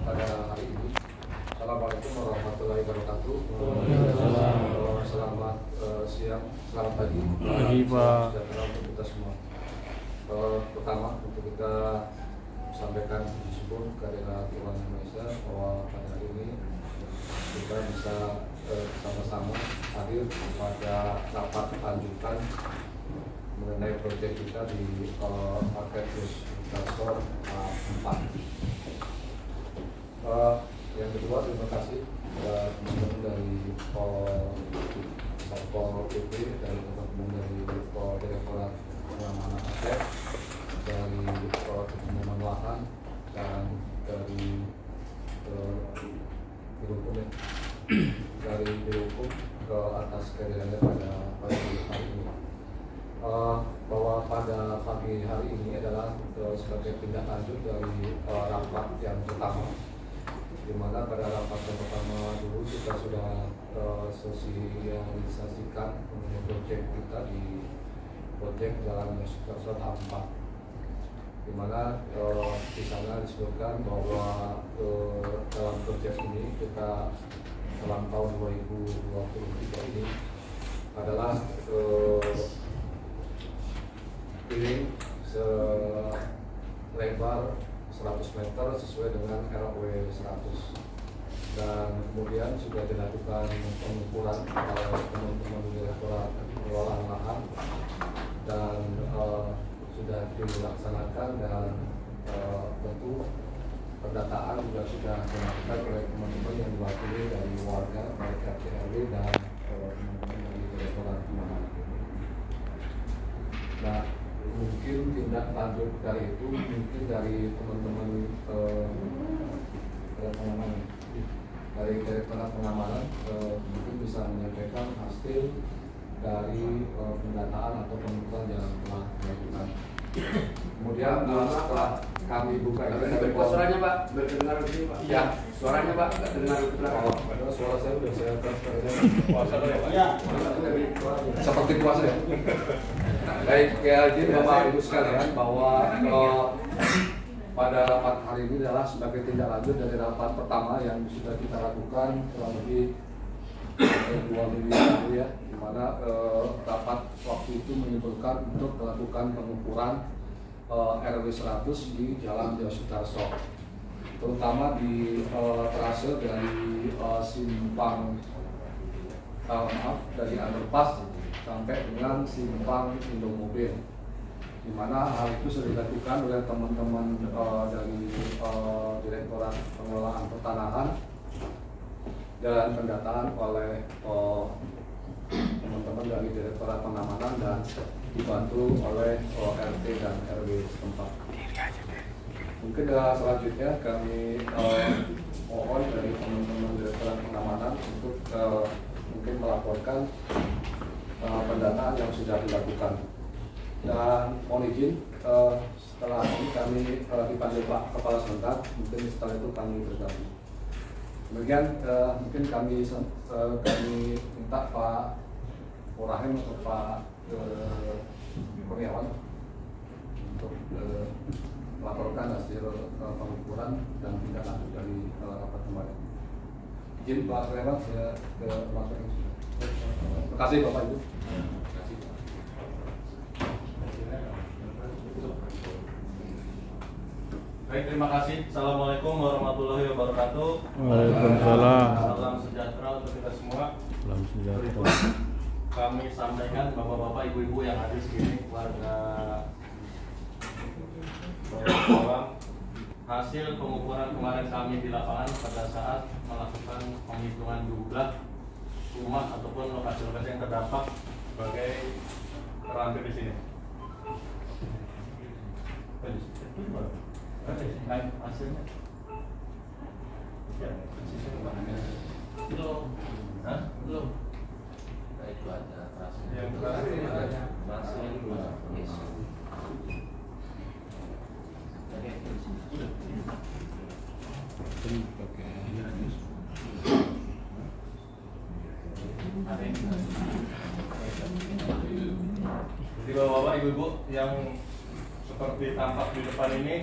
pada hari ini. Assalamualaikum warahmatullahi wabarakatuh. Selamat siang, selamat pagi. Sejahtera untuk kita semua. Pertama untuk kita sampaikan puji syukur kehadirat Tuhan Indonesia bahwa pada hari ini kita bisa bersama-sama hadir pada rapat lanjutan mengenai proyek kita di Market Plus Store 4. Yang kedua, terima kasih kepada teman-teman dari Satpol PP, dari teman-teman dari Direktorat Pengamanan Aset, dari teman-teman lahan, dan dari Biro Hukum ke atas kehadirannya pada pagi hari ini. Bahwa pada pagi hari ini adalah sebagai tindak lanjut dari rapat yang pertama, di mana pada rapat yang pertama dulu kita sudah sosialisasikan mengenai proyek kita di proyek Jalan Yosudarso tahap 4, di mana di sana disebutkan bahwa dalam proyek ini kita dalam tahun 2023 ini adalah piling selebar 100 meter sesuai dengan RW 100, dan kemudian sudah dilakukan pengukuran oleh teman-teman Direktorat Pengelolaan Lahan dan sudah dilaksanakan, dan tentu pendataan juga sudah dilakukan oleh teman-teman yang diwakili dari warga baik RT RW dan teman-teman dari Direktorat Pengamanan. Nah, mungkin tindak lanjut dari itu, mungkin dari teman-teman dari Direktorat Pengamanan mungkin bisa menyampaikan hasil dari pendataan atau pengukuran yang telah dilakukan. Kemudian setelah kami buka ini, suaranya Pak, berdengar di sini Pak. Ya, suaranya Pak, nggak dengar di belakang. Padahal suara saya sudah saya transfer. Puasa ya Pak. Ya. Seperti puasa ya. Baik, jadi Bapak Ibu sekalian, bahwa pada rapat hari ini adalah sebagai tindak lanjut dari rapat pertama yang sudah kita lakukan kurang lebih 2 minggu lalu ya, di mana rapat waktu itu menyimpulkan untuk melakukan pengukuran RW 100 di Jalan Yosudarso, terutama di trase dari simpang dari underpass sampai dengan simpang Indomobil, di mana hal itu sudah dilakukan oleh teman-teman dari Direktorat Pengelolaan Pertanahan dan pendataan oleh teman-teman dari Direktorat Pengamanan dan dibantu oleh RT dan RW setempat. Mungkin selanjutnya kami mohon dari teman-teman Direktorat Pengamanan untuk mungkin melaporkan pendataan yang sudah dilakukan. Dan mohon izin, setelah ini kami dipanggil Pak Kepala Sebentar, mungkin setelah itu kami bergabung. Kemudian mungkin kami minta Pak Murahim atau Pak Kurniawan untuk melaporkan hasil pengukuran dan tindak lanjut dari rapat kemarin. Izin Pak Kurniawan, saya ke laporan. Terima kasih Bapak Ibu. Baik, terima kasih. Assalamualaikum warahmatullahi wabarakatuh. Waalaikumsalam. Salam sejahtera untuk kita semua. Salam sejahtera. Berikut kami sampaikan bapak-bapak, ibu-ibu yang hadir sini, warga Bawang, hasil pengukuran kemarin kami di lapangan pada saat melakukan penghitungan jumlah rumah ataupun lokasi-lokasi yang terdampak sebagai terlampir di sini. Baik, hasilnya. Ya, belum. Hah? Belum. Itu ada Yang terakhir masih Jadi bapak-bapak, ibu-ibu yang seperti tampak di depan ini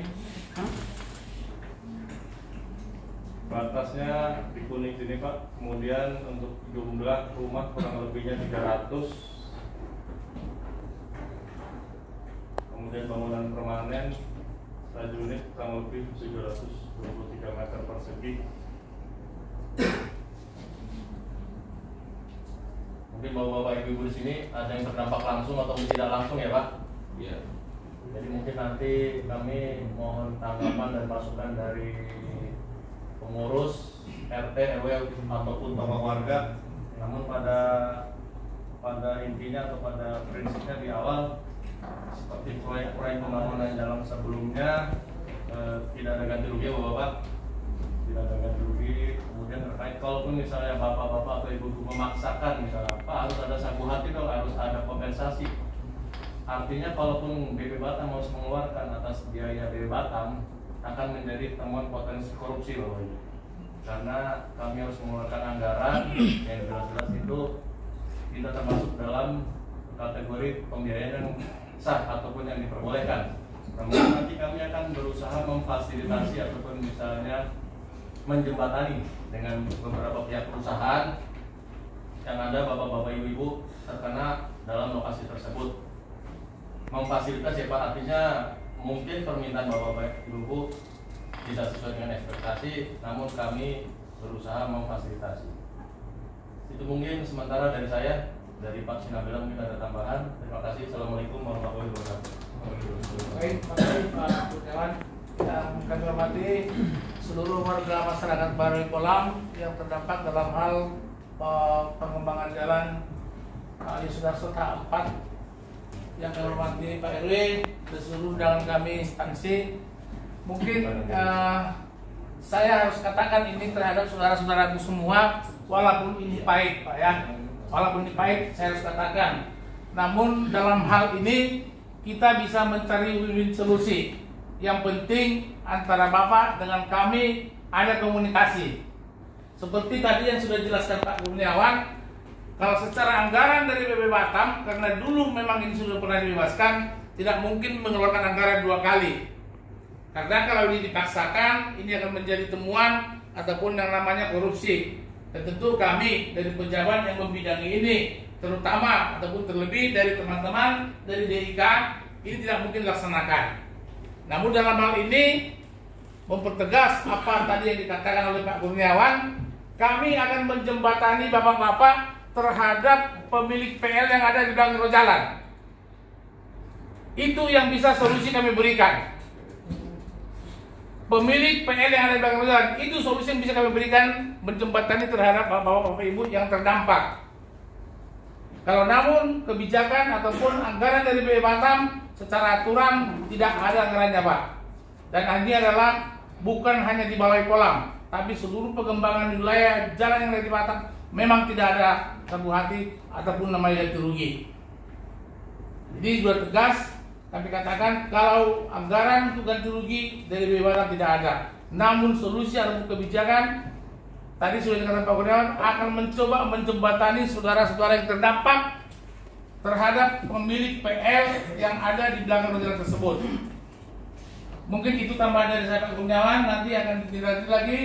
batasnya di kuning sini Pak. Kemudian untuk jumlah rumah kurang lebihnya 300. Kemudian bangunan permanen 1 unit kurang lebih 723 meter persegi. Mungkin bapak-bapak ibu-ibu di sini ada yang terdampak langsung atau tidak langsung ya Pak? Iya. Jadi mungkin nanti kami mohon tanggapan dan masukan dari pengurus RT, RW ataupun tokoh warga. Namun pada intinya atau pada prinsipnya di awal seperti proyek pembangunan jalan sebelumnya tidak ada ganti rugi ya Bapak, tidak ada ganti rugi. Kemudian terkait kalaupun misalnya bapak-bapak atau ibu-ibu memaksakan misalnya Pak harus ada saku hati dong, harus ada kompensasi. Artinya kalaupun BP Batam harus mengeluarkan atas biaya BP Batam akan menjadi temuan potensi korupsi Bapak Ibu. Karena kami harus mengeluarkan anggaran yang jelas-jelas itu tidak termasuk dalam kategori pembiayaan yang sah ataupun yang diperbolehkan. Namun nanti kami akan berusaha memfasilitasi ataupun misalnya menjembatani dengan beberapa pihak perusahaan yang ada bapak-bapak ibu-ibu terkena dalam lokasi tersebut. Memfasilitasi ya Pak, artinya mungkin permintaan bapak-bapak ibu-ibu tidak sesuai dengan ekspektasi, namun kami berusaha memfasilitasi. Itu mungkin sementara dari saya. Dari Pak Sinabela mungkin ada tambahan. Terima kasih. Assalamualaikum warahmatullahi wabarakatuh. Baik, terima kasih Pak Kurniawan. Yang kami hormati seluruh warga masyarakat Baroe Kolam yang terdampak dalam hal pengembangan jalan Yosudarso tahap 4. Yang kami hormati Pak RW dan seluruh undangan kami instansi. Mungkin saya harus katakan ini terhadap saudara-saudaraku semua, walaupun ini pahit Pak ya. Walaupun ini pahit, saya harus katakan. Namun dalam hal ini kita bisa mencari win-win solusi. Yang penting antara Bapak dengan kami ada komunikasi. Seperti tadi yang sudah dijelaskan Pak Kurniawan, kalau secara anggaran dari BP Batam, karena dulu memang ini sudah pernah dibebaskan, tidak mungkin mengeluarkan anggaran 2 kali. Karena kalau ini dipaksakan, ini akan menjadi temuan ataupun yang namanya korupsi. Dan tentu kami dari pejabat yang membidangi ini, terutama ataupun terlebih dari teman-teman dari DIK, ini tidak mungkin dilaksanakan. Namun dalam hal ini mempertegas apa tadi yang dikatakan oleh Pak Kurniawan, kami akan menjembatani bapak-bapak terhadap pemilik PL yang ada di belakang jalan. Itu yang bisa solusi kami berikan. Pemilik PL yang ada di belakang jalan, itu solusi yang bisa kami berikan, menjembatani terhadap bapak-bapak ibu yang terdampak. Kalau namun kebijakan ataupun anggaran dari BP Batam secara aturan tidak ada anggarannya Pak. Dan ini adalah bukan hanya di Balai Kolam, tapi seluruh pengembangan wilayah jalan yang ada di Batam memang tidak ada sabu hati ataupun namanya ganti rugi. Jadi sudah tegas kami katakan kalau anggaran untuk ganti rugi dari BP Batam tidak ada. Namun solusi ataupun kebijakan tadi sudah dikatakan Pak Kurniawan akan mencoba menjembatani saudara-saudara yang terdampak terhadap pemilik PL yang ada di belakang jalan tersebut. Mungkin itu tambahan dari saya Pak Kurniawan. Nanti akan ditindaklanjuti lagi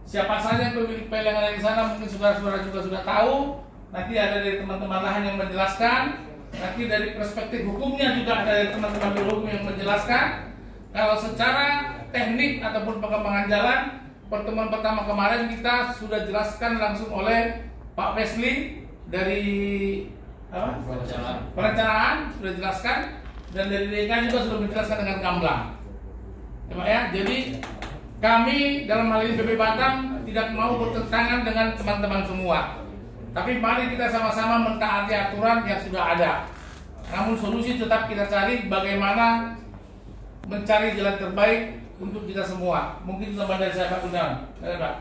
siapa saja pemilik PL yang ada di sana. Mungkin saudara-saudara juga sudah tahu. Nanti ada dari teman-teman lahan yang menjelaskan. Nanti dari perspektif hukumnya juga ada dari teman-teman hukum yang menjelaskan. Kalau secara teknik ataupun pengembangan jalan, pertemuan pertama kemarin kita sudah jelaskan langsung oleh Pak Wesley dari perencanaan sudah jelaskan, dan dari DK juga sudah menjelaskan dengan gamblang. Ya Pak ya, jadi kami dalam hal ini BP Batam tidak mau bertentangan dengan teman-teman semua. Tapi mari kita sama-sama mentaati aturan yang sudah ada. Namun solusi tetap kita cari bagaimana mencari jalan terbaik untuk kita semua. Mungkin tambah dari saya Pak Kurniawan. Pak.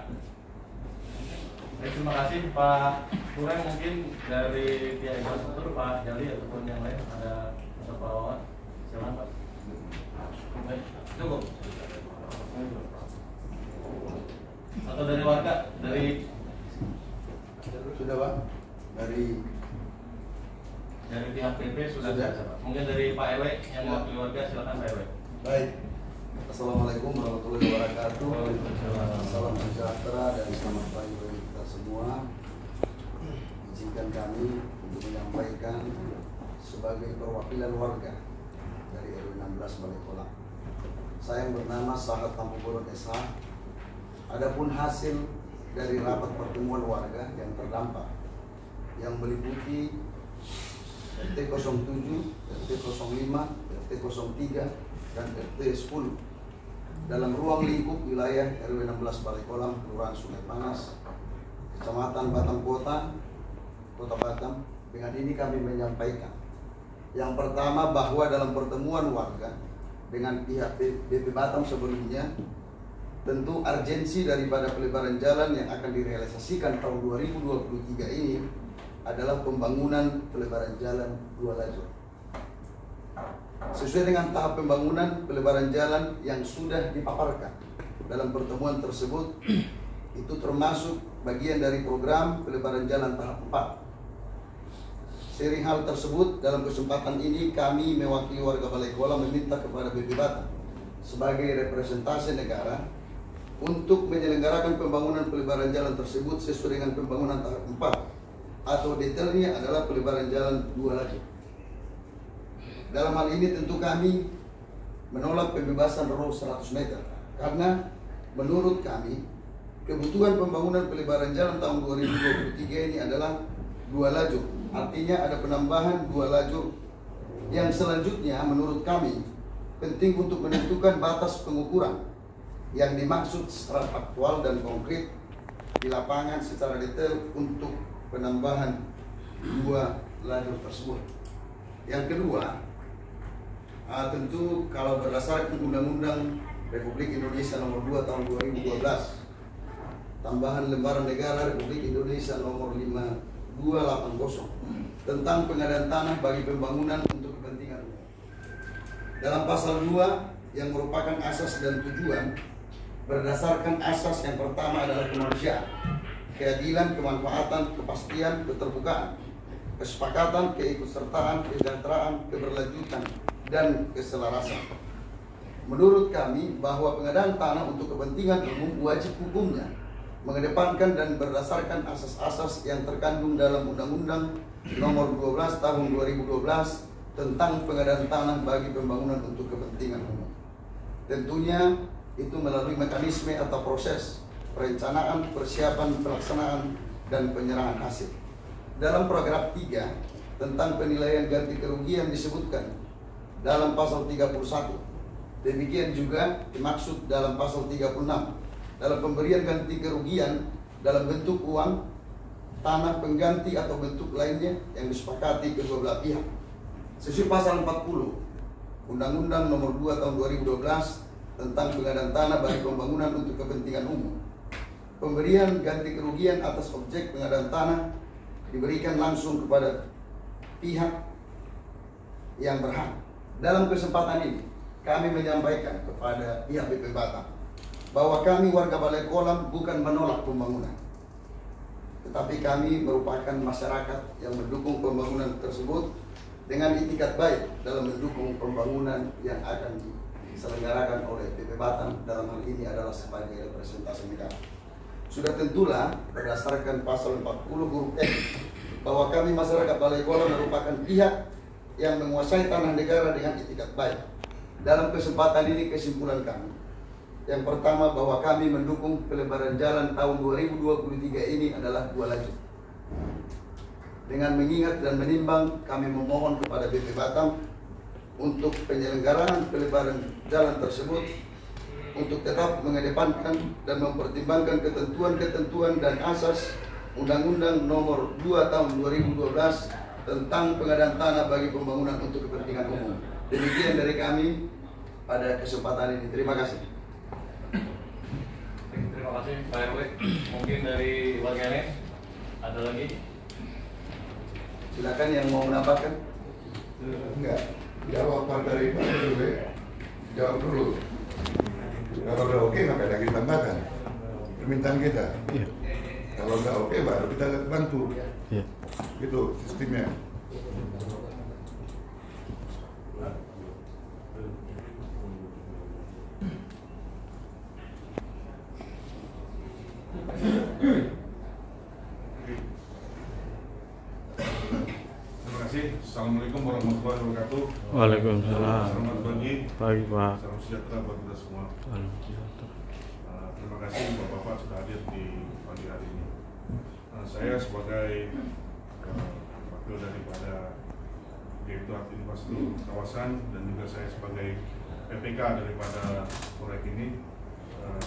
Baik, terima kasih Pak Kurang. Mungkin dari pihak infrastruktur Pak Jali ataupun yang lain ada Pak. Silakan Pak. Baik, cukup. Atau dari warga, dari Sudah Pak? Dari pihak PP sudah. Mungkin dari Pak RW yang mewakili warga, silakan Pak RW. Baik. Assalamualaikum warahmatullahi wabarakatuh. Waalaikumsalam. Salam sejahtera. semua, izinkan kami untuk menyampaikan sebagai perwakilan warga dari RW 16 Balai Kolam. Saya yang bernama Sahat Tampubolon SH. Adapun hasil dari rapat pertemuan warga yang terdampak yang meliputi RT 07, RT 05, RT 03, dan RT 10 dalam ruang lingkup wilayah RW 16 Balai Kolam, Kelurahan Sungai Panas, Kecamatan Batam Kota, Kota Batam. Dengan ini kami menyampaikan yang pertama bahwa dalam pertemuan warga dengan pihak BP Batam sebelumnya, tentu urgensi daripada pelebaran jalan yang akan direalisasikan tahun 2023 ini adalah pembangunan pelebaran jalan 2 lajur. Sesuai dengan tahap pembangunan pelebaran jalan yang sudah dipaparkan dalam pertemuan tersebut, itu termasuk bagian dari program pelebaran jalan tahap 4. Sering hal tersebut, dalam kesempatan ini kami mewakili warga Balai Kolam meminta kepada BP Batam sebagai representasi negara untuk menyelenggarakan pembangunan pelebaran jalan tersebut sesuai dengan pembangunan tahap 4 atau detailnya adalah pelebaran jalan 2 lajur. Dalam hal ini tentu kami menolak pembebasan row 100 meter karena menurut kami kebutuhan pembangunan pelebaran jalan tahun 2023 ini adalah 2 lajur. Artinya ada penambahan 2 lajur yang selanjutnya menurut kami penting untuk menentukan batas pengukuran yang dimaksud secara faktual dan konkret di lapangan secara detail untuk penambahan 2 lajur tersebut. Yang kedua, tentu kalau berdasarkan Undang-Undang Republik Indonesia Nomor 2 Tahun 2012, tambahan lembaran negara Republik Indonesia Nomor 5280 tentang pengadaan tanah bagi pembangunan untuk kepentingan umum. Dalam pasal 2 yang merupakan asas dan tujuan berdasarkan asas yang pertama adalah kemanusiaan, keadilan, kemanfaatan, kepastian, keterbukaan, kesepakatan, keikutsertaan, kesejahteraan, keberlanjutan, dan keselarasan. Menurut kami bahwa pengadaan tanah untuk kepentingan umum wajib hukumnya mengedepankan dan berdasarkan asas-asas yang terkandung dalam Undang-Undang Nomor 12 Tahun 2012 tentang pengadaan tanah bagi pembangunan untuk kepentingan umum. Tentunya itu melalui mekanisme atau proses perencanaan, persiapan, pelaksanaan, dan penyerahan hasil. Dalam paragraf 3 tentang penilaian ganti kerugian disebutkan dalam pasal 31. Demikian juga dimaksud dalam pasal 36 dalam pemberian ganti kerugian dalam bentuk uang, tanah pengganti atau bentuk lainnya yang disepakati kedua belah pihak. Sesuai pasal 40 Undang-Undang Nomor 2 Tahun 2012 tentang pengadaan tanah bagi pembangunan untuk kepentingan umum. Pemberian ganti kerugian atas objek pengadaan tanah diberikan langsung kepada pihak yang berhak. Dalam kesempatan ini, kami menyampaikan kepada pihak BP Batam bahwa kami warga Balai Kolam bukan menolak pembangunan, tetapi kami merupakan masyarakat yang mendukung pembangunan tersebut dengan itikat baik dalam mendukung pembangunan yang akan diselenggarakan oleh BP Batam dalam hal ini adalah sebagai representasi negara. Sudah tentulah berdasarkan pasal 40 huruf F bahwa kami masyarakat Balai Kolam merupakan pihak yang menguasai tanah negara dengan itikat baik. Dalam kesempatan ini kesimpulan kami, yang pertama bahwa kami mendukung pelebaran jalan tahun 2023 ini adalah 2 lajur. Dengan mengingat dan menimbang, kami memohon kepada BP Batam untuk penyelenggaraan pelebaran jalan tersebut untuk tetap mengedepankan dan mempertimbangkan ketentuan-ketentuan dan asas Undang-Undang Nomor 2 Tahun 2012 tentang pengadaan tanah bagi pembangunan untuk kepentingan umum. Demikian dari kami pada kesempatan ini. Terima kasih. Terima kasih Pak RW. Mungkin dari warganet ada lagi? Silakan yang mau menambahkan. Enggak, jawaban dari Pak RW jawab dulu. Kalau udah oke maka ada kita tambahkan permintaan kita. Iya. Kalau nggak oke baru kita bantu. Iya. Gitu sistemnya. warahmatullahi wabarakatuh. Waalaikumsalam. Selamat pagi. Pagi Pak. Salam sejahtera buat kita semua. Terima kasih Bapak-Bapak sudah hadir di pagi hari ini. Saya sebagai wakil daripada Direktorat Infrastruktur Kawasan dan juga saya sebagai PPK daripada proyek ini,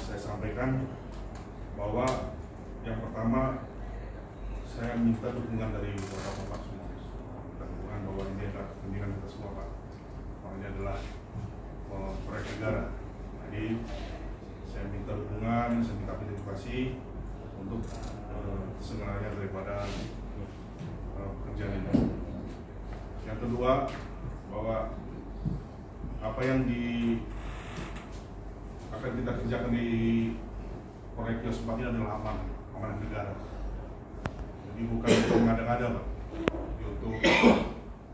saya sampaikan bahwa yang pertama saya minta dukungan dari Bapak-Bapak semua. Dukungan bahwa ini adalah kepentingan kita semua, Pak. Ini adalah proyek negara. Jadi saya minta dukungan, saya minta partisipasi untuk terselenggaranya daripada pekerjaan ini. Yang kedua, bahwa apa yang akan kita kerjakan di proyek Kios 4 ini adalah amanah negara. Jadi bukan untuk mengada-ngada, Pak.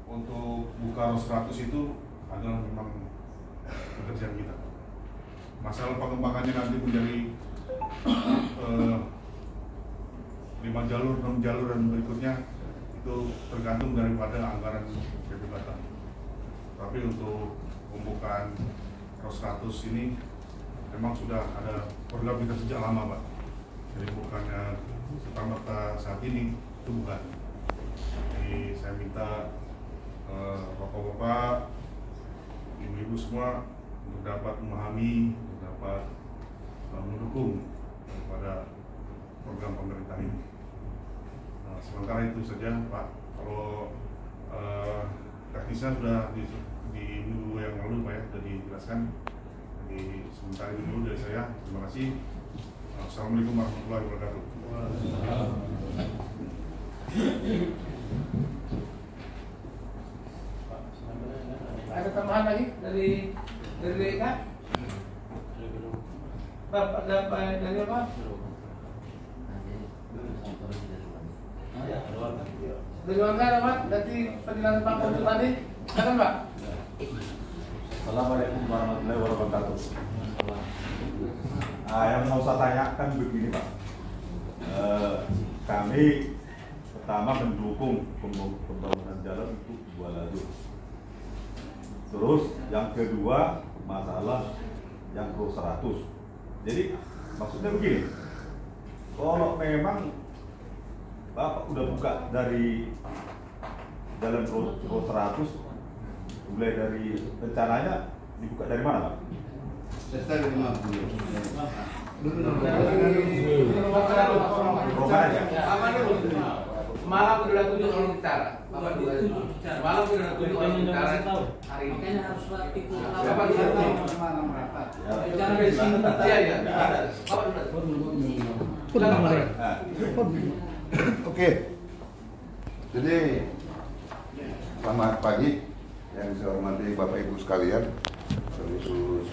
Untuk buka ROS 100 itu adalah memang pekerjaan kita. Masalah pengembangannya nanti menjadi 5 jalur, 6 jalur dan berikutnya itu tergantung daripada anggaran BP Batam. Tapi untuk pembukaan ROS 100 ini memang sudah ada program kita sejak lama, Pak. Jadi bukannya serta-merta saat ini, itu bukan. Jadi saya minta Bapak-Bapak, Ibu-Ibu semua untuk dapat memahami, untuk dapat mendukung kepada program pemerintah ini. Sementara itu saja, Pak. Kalau teknisnya sudah di minggu yang lalu, Pak, ya, sudah dijelaskan. Jadi sementara itu dulu dari saya. Terima kasih. Assalamualaikum warahmatullahi wabarakatuh. Ada tambahan lagi dari Kak? Bapak dari apa? Dari warga ada, Pak? Dari penjelasan Pak Ponco tadi, ada, Pak? Assalamualaikum warahmatullahi wabarakatuh. Yang mau saya tanyakan begini, Pak. Kami pertama mendukung pembangunan jalan untuk 2 lajur. Terus yang kedua masalah yang ROS 100. Jadi maksudnya begini, kalau memang Bapak udah buka dari jalan ROS 100, mulai dari rencananya dibuka dari mana, Pak? Saya dari mana? Malam udah 7 orang bicara. Malam udah 7 orang bicara hari ini. Makanya harus rapi Bapak bisa malam rapat. Bicara dari sini. Iya. Oke. Jadi selamat pagi yang saya hormati Bapak Ibu sekalian, khusus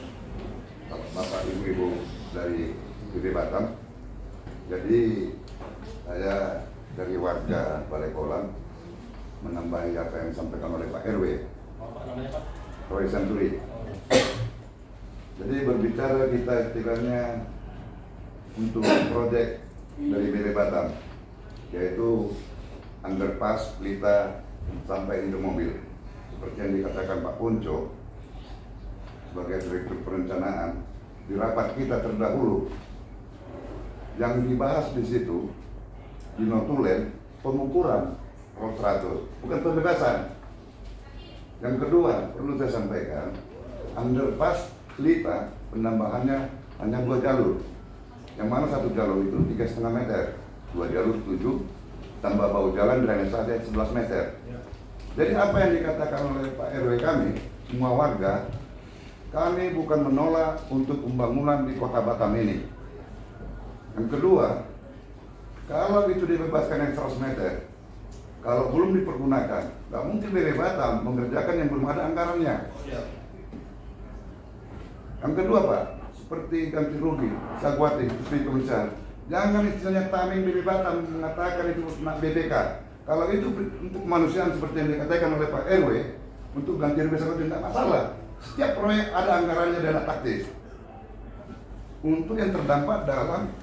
Bapak Ibu dari BP Batam. Jadi saya dari warga Balai Kolam menambahi apa yang disampaikan oleh Pak RW. Apa namanya, Pak? Roy Santuri. Jadi berbicara kita istilahnya untuk proyek dari BP Batam, yaitu underpass Pelita sampai Indomobil. Seperti yang dikatakan Pak Ponco sebagai Direktur Perencanaan, di rapat kita terdahulu yang dibahas di situ di notulen pengukuran ROS 100, bukan pembebasan. Yang kedua perlu saya sampaikan, underpass Pelita penambahannya hanya 2 jalur, yang mana 1 jalur itu 3,5 meter, 2 jalur 7, tambah bahu jalan drainase 11 meter. Jadi apa yang dikatakan oleh Pak RW kami, semua warga, kami bukan menolak untuk pembangunan di Kota Batam ini. Yang kedua, kalau itu dibebaskan yang 100 meter, kalau belum dipergunakan, nggak mungkin BP Batam mengerjakan yang belum ada anggarannya. Yang kedua, Pak, seperti ganti rugi, Sagwati, seperti komisar, jangan istilahnya taming BP Batam mengatakan itu BPK. Kalau itu untuk kemanusiaan seperti yang dikatakan oleh Pak RW, untuk ganti rugi Sagwati tidak masalah. Setiap proyek ada anggarannya dana taktis untuk yang terdampak dalam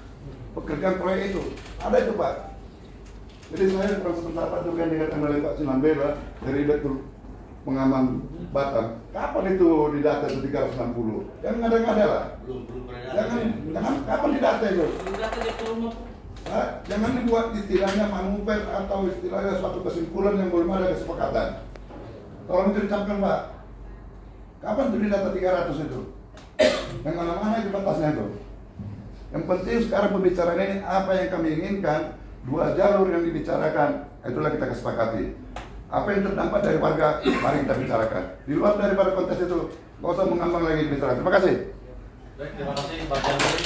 pekerjaan proyek itu. Ada itu, Pak. Jadi saya kurang sependapat juga yang dikatakan oleh Pak Sinambela dari Direktur pengaman Batam, kapan itu didata itu 360? Jangan ngada-ngada lah. Jangan kapan didata itu? Jangan dibuat istilahnya manuver atau istilahnya suatu kesimpulan yang belum ada kesepakatan. Tolong itu dicampkan, Pak. Kapan itu didata 300 itu? Yang mana-mana itu batasnya itu. Yang penting sekarang pembicaraan ini apa yang kami inginkan, 2 jalur yang dibicarakan, itulah kita kesepakati. Apa yang terdampak dari warga, mari kita bicarakan. Di luar daripada konteks itu, nggak usah mengambang lagi bicarakan. Terima kasih. Baik, terima kasih Pak Chandri.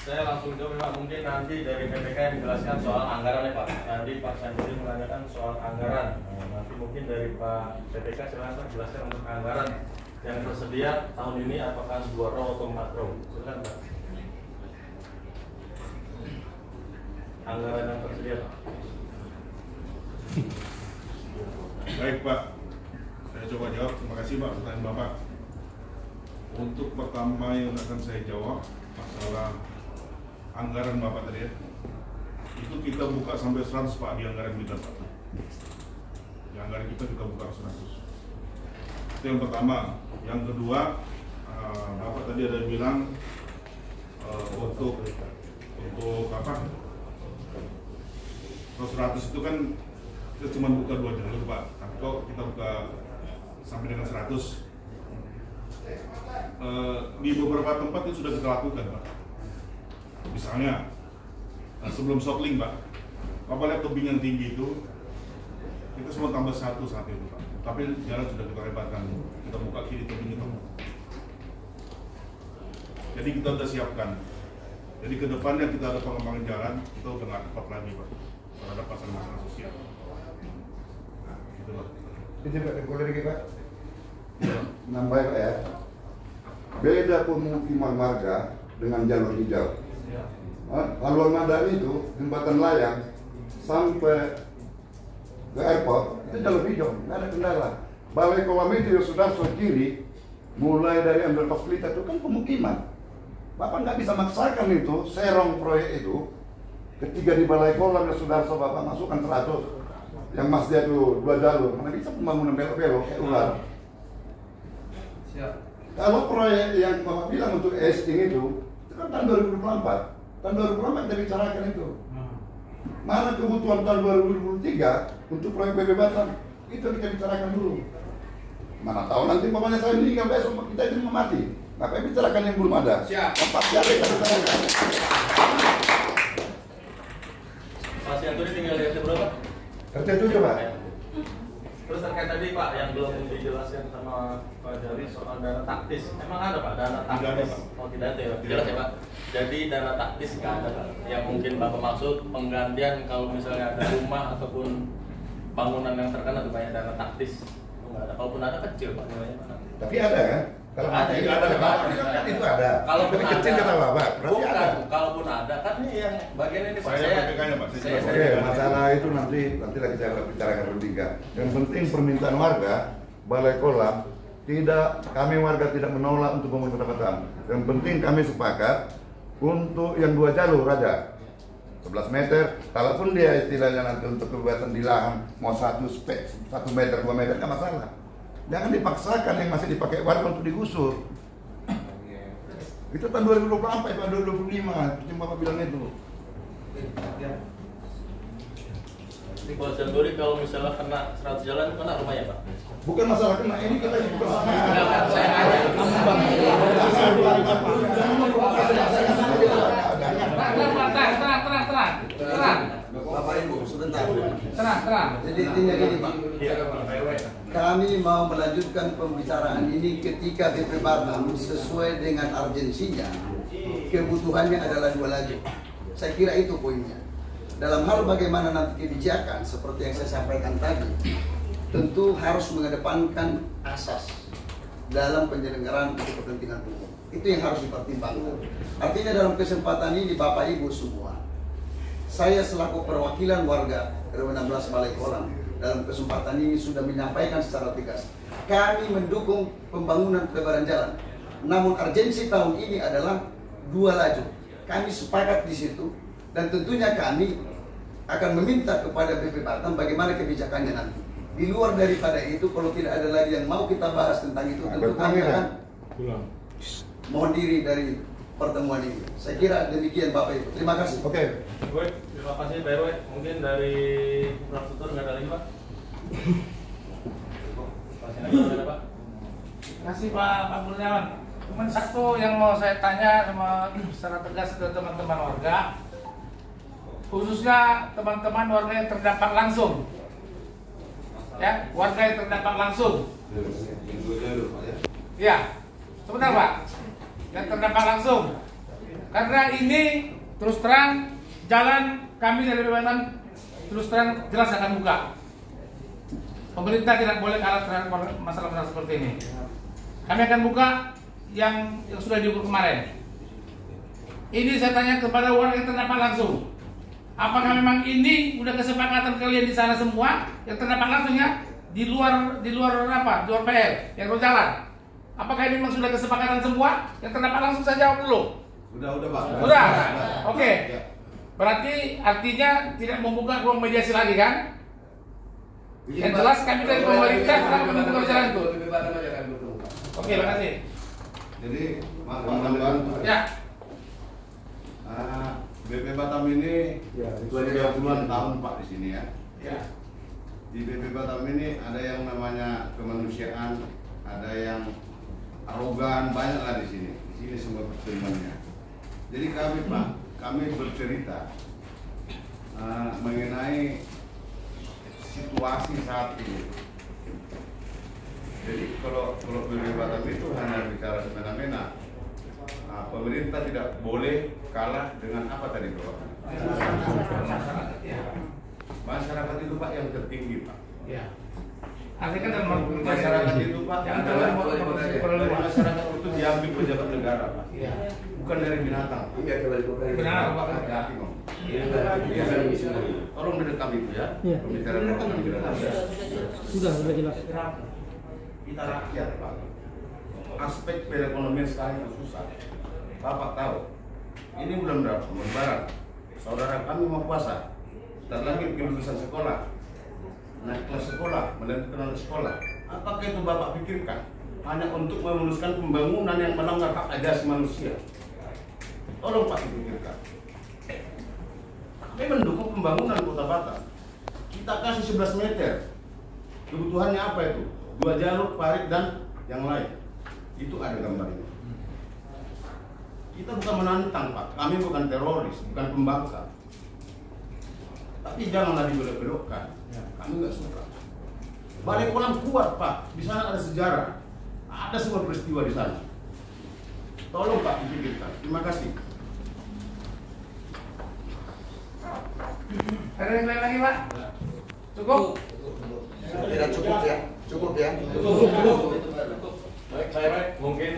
Saya langsung jawab, Pak. Mungkin nanti dari PPK yang menjelaskan soal anggaran ya Pak. Tadi Pak Chandri menanyakan soal anggaran. Nanti mungkin dari Pak PPK silahkan jelaskan untuk anggaran yang tersedia tahun ini apakah 2 row atau 4 row. Silakan Pak. Anggaran yang tersedia Pak. Baik Pak, saya coba jawab. Terima kasih Pak pertanyaan Bapak. Untuk pertama yang akan saya jawab masalah anggaran Bapak tadi ya, itu kita buka sampai 100 Pak di anggaran kita Pak. Di anggaran kita buka 100. Itu yang pertama. Yang kedua, Bapak tadi ada bilang untuk apa? 100 itu kan kita cuma buka 2 jalur Pak, tapi kok kita buka sampai dengan 100. Di beberapa tempat itu sudah kita lakukan Pak. Misalnya sebelum shockling Pak, Bapak lihat tebing yang tinggi itu kita semua tambah 1 saat itu Pak, tapi jalan sudah kita lebarkan, kita buka kiri tebing itu. Jadi kita sudah siapkan. Jadi ke depannya kita ada pengembangan jalan, kita udah nggak tepat lagi Pak terhadap masalah-masalah sosial. Ini boleh lagi Pak? Nambah Pak ya. Beda pemukiman warga dengan jalur hijau. Haluan Madani itu jembatan layang sampai ke airport itu jalur hijau, nggak ada kendala. Balai Kolam itu sudah kiri, mulai dari Ambil Pelita itu kan pemukiman. Bapak nggak bisa maksakan itu serong proyek itu. Ketika di Balai Kolam Sudarso Bapak masukkan 100. Yang Mas dia itu 2 jalur, mana bisa pembangunan belok-belok kayak ular. Siap. Kalau proyek yang Bapak bilang untuk esting itu kan tahun 2024. Tahun 2024 kita bicarakan itu. Mana kebutuhan tahun 2023 untuk proyek BB Batam, itu kita bicarakan dulu. Mana tahu nanti bapaknya saya meninggal besok kita itu mati. Ngapain bicarakan yang belum ada? Siap. Tempat jadi kita bicarakan. Mas Yanturi tinggal lihat berapa? Kerja itu Pak. Terus terkait tadi Pak yang belum dijelaskan sama Pak Jari soal dana taktis, emang ada Pak dana taktis? Tidak ada, Pak. Oh tidak ada ya, jelas ya Pak. Jadi dana taktis nggak ada Pak. Yang mungkin Bapak maksud penggantian kalau misalnya ada rumah ataupun bangunan yang terkena itu banyak dana taktis. Oh, nggak ada. Kalaupun ada kecil Pak nilainya Pak. Tapi ada kan? Kalau Ada, itu iya, ada ada, Pak. ada. Itu ada. Kalaupun Tapi kecil ada, kata Bapak, berarti bukan, ada. kalaupun ada kan ini yang bagian ini Pak. Saya PPK-nya, Pak. Saya Oke, masalah itu nanti lagi kita bicarakan bertiga. Yang penting permintaan warga Balai Kolam tidak, kami warga tidak menolak untuk membangun pendapatan. Yang penting kami sepakat untuk yang 2 jalur aja. 11 meter, kalaupun dia istilahnya nanti untuk kebebasan di lahan mau 1 meter, 2 meter nggak masalah. Jangan dipaksakan yang masih dipakai warga untuk digusur. Itu tahun 2024, itu tahun 2025, cuma Bapak bilang itu. Pak Jandori kalau misalnya kena 100 jalan kena rumahnya Pak? Bukan masalah kena, ini kita bersama. Saya nanya. Tenang. Bapak Ibu, sebentar. Tenang. Jadi intinya gini Pak, kami mau melanjutkan pembicaraan ini ketika BP Batam sesuai dengan urgensinya, kebutuhannya adalah 2 lajur. Saya kira itu poinnya. Dalam hal bagaimana nanti kebijakan, seperti yang saya sampaikan tadi, tentu harus mengedepankan asas dalam penyelenggaraan untuk kepentingan umum. Itu yang harus dipertimbangkan. Artinya dalam kesempatan ini Bapak Ibu semua, saya selaku perwakilan warga RW 16 Balai Kolam dalam kesempatan ini sudah menyampaikan secara tegas, kami mendukung pembangunan pelebaran jalan. Namun urgensi tahun ini adalah 2 lajur. Kami sepakat di situ dan tentunya kami akan meminta kepada BP Batam bagaimana kebijakannya nanti. Di luar daripada itu, kalau tidak ada lagi yang mau kita bahas tentang itu, tentu kami akan mohon diri dari pertemuan ini. Saya kira demikian Bapak Ibu. Terima kasih. Oke. Baik, terima kasih Pak RW. Mungkin dari infrastruktur nggak ada lagi Pak? Pak. Terima kasih Pak Kurniawan. Cuman satu yang mau saya tanya secara tegas ke teman-teman warga, khususnya teman-teman warga yang terdampak langsung. Ya, warga yang terdampak langsung. Ya, sebentar Pak. Yang terdampak langsung. Karena ini terus terang jalan kami dari BPBATAM terus terang jelas akan buka. Pemerintah tidak boleh kalah terhadap masalah-masalah seperti ini. Kami akan buka yang sudah diukur kemarin. Ini saya tanya kepada warga yang terdampak langsung. Apakah memang ini udah kesepakatan kalian di sana semua yang terdampak langsungnya di luar apa? Di luar PR yang ruas jalan. Apakah ini memang sudah kesepakatan semua yang terdampak langsung? Saya jawab dulu. Udah Pak. Sudah. Oke. Berarti artinya tidak membuka ruang mediasi lagi kan? Yang jelas kami dari pemerintah telah membuka jalan itu. Oke, terima kasih. Jadi, teman-teman, Ya. BP Batam ini sudah puluhan tahun Pak di sini ya. Ya. Di BP Batam ini ada yang namanya kemanusiaan, ada yang arogan, banyak lah di sini. Di sini semua pertemuannya. Jadi kami Pak, kami bercerita mengenai situasi saat ini. Jadi kalau BP Batam itu hanya bicara semena-mena, pemerintah tidak boleh kalah dengan apa tadi Bapak? Masyarakat itu Pak yang tertinggi Pak. Ya. Artinya kan Masyarakat itu Pak, masyarakat itu diambil pejabat negara Pak. Iya. Bukan dari binatang. Benar Pak. Tolong direkam itu ya. Pembicaraan Bapak tidak ada. Sudah jelas. Kita rakyat Pak. Aspek perekonomian sekarang itu susah. Bapak tahu. Ini bulan berapa? Bulan Barat. Saudara kami mau puasa. Sebentar lagi kelulusan sekolah. Naik kelas sekolah, melanjutkan sekolah. Apakah itu Bapak pikirkan? Hanya untuk memuluskan pembangunan yang melanggar hak asasi manusia. Tolong Pak dipikirkan. Kami mendukung pembangunan Kota Batam. Kita kasih 11 meter. Kebutuhannya apa itu? 2 jalur, parit dan yang lain. Itu ada gambarnya. Kita bukan menantang Pak. Kami bukan teroris, bukan pembangkang. Tapi janganlah dibelok-belokkan. Kami nggak suka. Balai Kolam kuat Pak. Di sana ada sejarah. Ada semua peristiwa di sana. Tolong Pak dipikirkan. Terima kasih. Ada yang lain lagi Pak? Cukup? Tidak cukup ya. Cukup ya. Baik, mungkin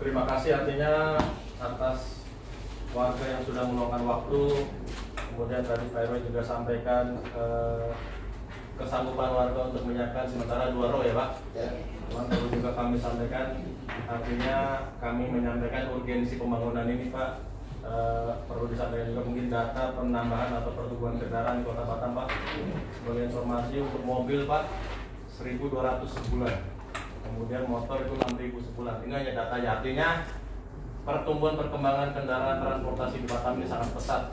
terima kasih artinya atas warga yang sudah meluangkan waktu. Kemudian tadi Pak RW juga sampaikan kesanggupan warga untuk menyiapkan sementara 2 row ya Pak. Cuman perlu juga kami sampaikan, artinya kami menyampaikan urgensi pembangunan ini Pak. Perlu disampaikan juga mungkin data penambahan atau pertumbuhan kendaraan di Kota Batam Pak. Sebagai informasi untuk mobil Pak 1.200 sebulan, kemudian motor itu 6.000 sebulan. Ini hanya datanya, artinya pertumbuhan perkembangan kendaraan transportasi di Batam ini sangat pesat.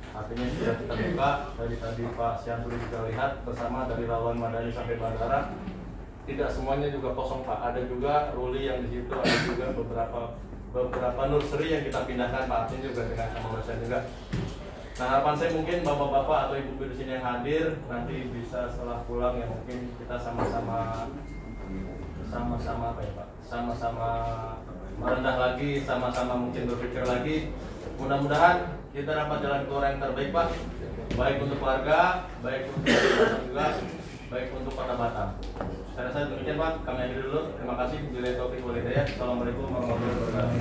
Artinya sudah kita buka dari tadi Pak Syanturi juga lihat bersama dari Lawan Madani sampai bandara. Tidak semuanya juga kosong Pak. Ada juga ruli yang di situ, ada juga beberapa nursery yang kita pindahkan Pak. Artinya juga dengan sama juga. Nah harapan saya mungkin bapak-bapak atau ibu-ibu di sini yang hadir nanti bisa setelah pulang ya mungkin kita sama-sama apa ya Pak? Sama-sama merendah lagi, sama-sama mungkin berpikir lagi. Mudah-mudahan kita dapat jalan keluar yang terbaik Pak, baik untuk warga, baik untuk juga, baik untuk Kota Batam. Saya rasa demikian Pak, kami akhiri dulu. Terima kasih. Bila Taufik wal Hidayah. Assalamualaikum warahmatullahi wabarakatuh.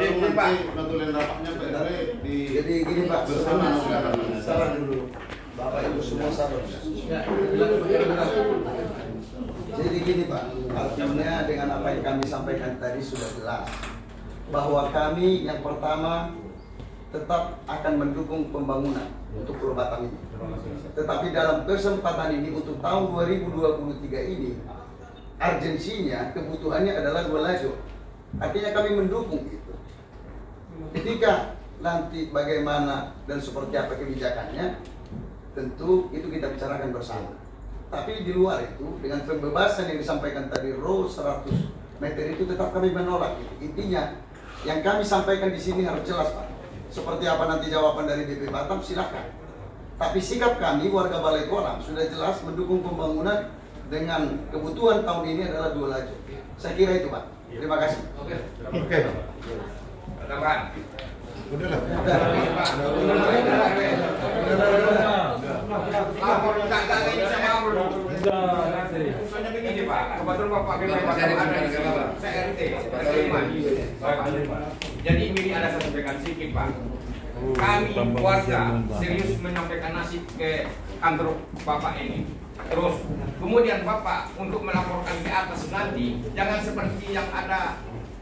Ini Pak, betulin rapatnya Pak RW di. Jadi gini Pak, bersama salah dulu. Bapak Ibu semua sabar. Jadi gini Pak, artinya dengan apa yang kami sampaikan tadi sudah jelas bahwa kami yang pertama tetap akan mendukung pembangunan untuk Pulau Batam ini. Tetapi dalam kesempatan ini untuk tahun 2023 ini, urgensinya, kebutuhannya adalah 2 lajur. Artinya kami mendukung itu. Ketika nanti bagaimana dan seperti apa kebijakannya, tentu itu kita bicarakan bersama. Tapi di luar itu, dengan pembebasan yang disampaikan tadi, row 100 meter itu tetap kami menolak. Intinya, yang kami sampaikan di sini harus jelas, Pak. Seperti apa nanti jawaban dari BP Batam, silakan. Tapi sikap kami, warga Balai Kolam, sudah jelas mendukung pembangunan dengan kebutuhan tahun ini adalah 2 lajur. Saya kira itu, Pak. Terima kasih. Oke. Tambahan. Lapor tak ini sama belum? Soalnya begini Pak, kebetulan Bapak saya RT, jadi ini ada saya sampaikan sedikit Pak. Kami warga serius menyampaikan nasib ke kantor Bapak ini. Terus kemudian Bapak untuk melaporkan ke atas nanti jangan seperti yang ada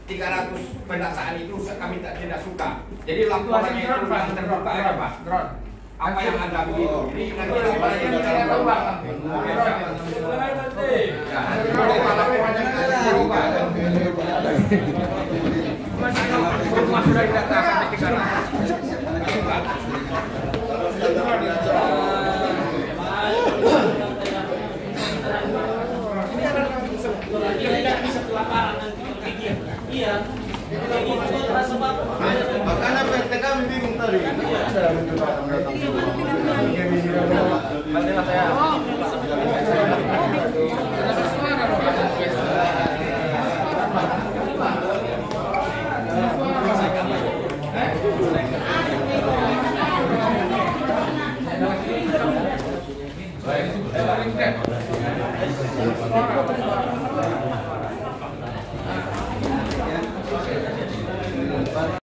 300 pendataan itu kami tidak suka. Jadi laporannya itu yang terbuka aja Pak. Apa yang ada begitu. Jadi nanti laporannya tidak berubah. Rumah sudah didata sampai 300. Iya. Makanya PT kami bingung tadi. Baik.